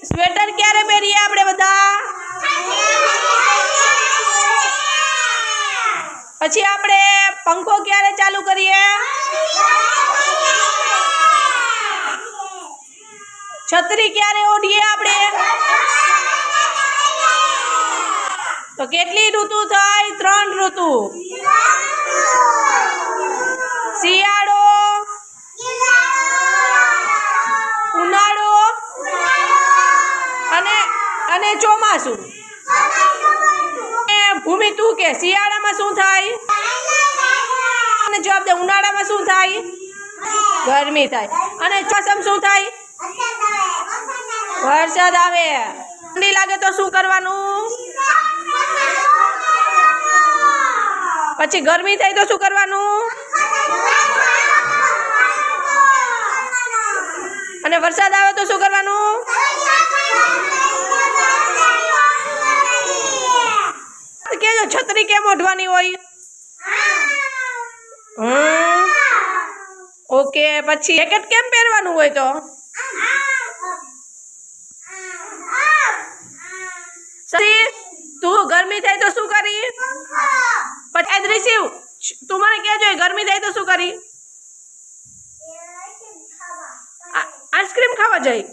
Sweater ક્યારે પહેરીએ આપણે બધા? પછી આપણે પંખો ક્યારે ચાલુ કરીએ? છત્રી ક્યારે ઓઢીએ આપણે? તો કેટલી ઋતુ થઈ? 3 ઋતુ. શિયાળો, ઉનાળો અને ચોમાસું. ભૂમિ તું કે શિયાળામાં શું થાય? અને જવાબ દે, ઉનાળામાં શું થાય? ગરમી થાય. અને ચોમાસામાં શું થાય? વરસાદ આવે. ઠંડી લાગે તો શું કરવાનું? પછી ગરમી થાય તો શું કરવાનું? અને વરસાદ આવે તો શું કરવાનું? કેજો છત્રી કેમ ઓઢવાની હોય? ઓકે. પછી જેકેટ કેમ પહેરવાનું હોય? તો તું ગરમી થાય તો શું કરી? પછી રિસીવ તું મને કહેજો ગરમી થાય તો શું કરી? આઈસ્ક્રીમ ખાવા જાય.